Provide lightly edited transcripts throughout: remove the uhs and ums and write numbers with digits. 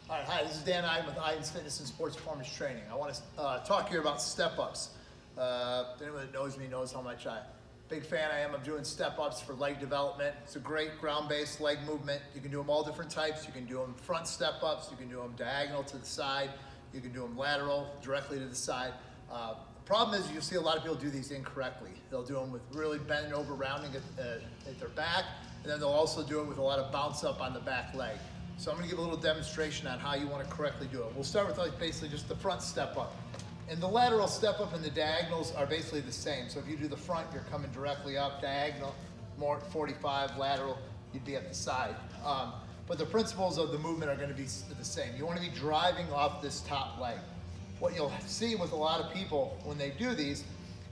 All right, hi, this is Dan Eiden with Eiden's Fitness and Sports Performance Training. I want to talk here about step-ups. Anyone that knows me knows how much big fan I am of doing step-ups for leg development. It's a great ground-based leg movement. You can do them all different types. You can do them front step-ups. You can do them diagonal to the side. You can do them lateral, directly to the side. The problem is you see a lot of people do these incorrectly. They'll do them with really bending over, rounding at their back, and then they'll also do it with a lot of bounce up on the back leg. So I'm going to give a little demonstration on how you want to correctly do it. We'll start with basically just the front step up. And the lateral step up and the diagonals are basically the same. So if you do the front, you're coming directly up, diagonal, more 45, lateral, you'd be at the side. But the principles of the movement are going to be the same. You want to be driving off this top leg. What you'll see with a lot of people when they do these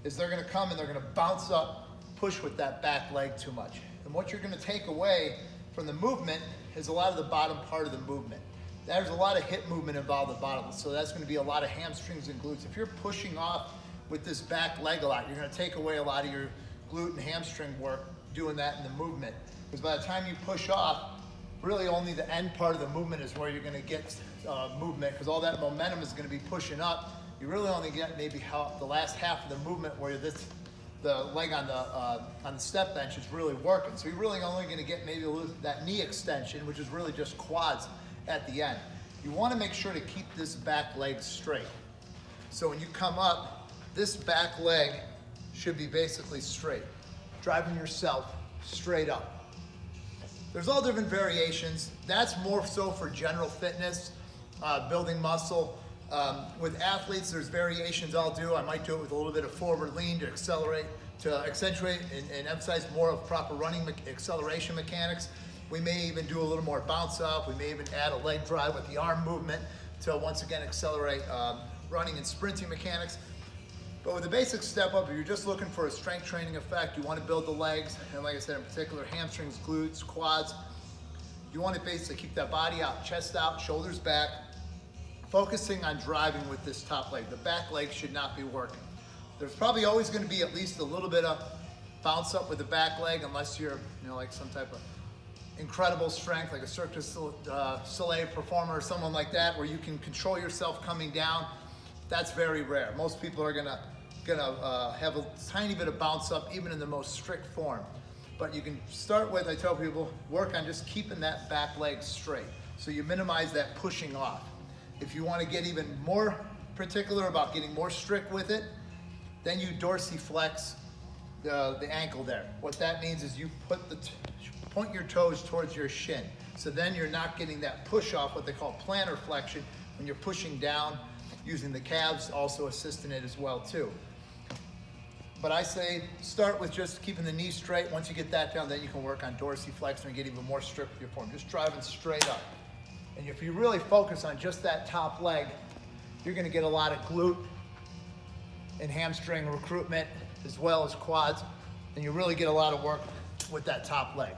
is they're going to come and they're going to bounce up, push with that back leg too much. And what you're going to take away from the movement is a lot of the bottom part of the movement. There's a lot of hip movement involved at the bottom, so that's going to be a lot of hamstrings and glutes. If you're pushing off with this back leg a lot, you're going to take away a lot of your glute and hamstring work doing that in the movement. Because by the time you push off, really only the end part of the movement is where you're going to get movement, because all that momentum is going to be pushing up. You really only get maybe the last half of the movement where the leg on the step bench is really working. So you're really only going to get maybe that knee extension, which is really just quads at the end. You want to make sure to keep this back leg straight. So when you come up, this back leg should be basically straight, driving yourself straight up. There's all different variations. That's more so for general fitness, building muscle. With athletes, there's variations I'll do. I might do it with a little bit of forward lean to accentuate and emphasize more of proper running acceleration mechanics. We may even do a little more bounce up. We may even add a leg drive with the arm movement to once again accelerate running and sprinting mechanics. But with the basic step up, if you're just looking for a strength training effect, you want to build the legs, and like I said, in particular, hamstrings, glutes, quads. You want to basically keep that body out, chest out, shoulders back, focusing on driving with this top leg. The back leg should not be working. There's probably always going to be at least a little bit of bounce up with the back leg, unless you're, like some type of incredible strength, like a Cirque du Soleil performer or someone like that, where you can control yourself coming down. That's very rare. Most people are gonna have a tiny bit of bounce up, even in the most strict form. But you can start with, I tell people, work on just keeping that back leg straight, so you minimize that pushing off. If you want to get even more particular about getting more strict with it, then you dorsiflex the ankle there. What that means is you point your toes towards your shin. So then you're not getting that push off, what they call plantar flexion, when you're pushing down, using the calves, also assisting it as well too. But I say start with just keeping the knee straight. Once you get that down, then you can work on dorsiflexion and get even more strict with your form. Just driving straight up. And if you really focus on just that top leg, you're going to get a lot of glute and hamstring recruitment as well as quads, and you really get a lot of work with that top leg.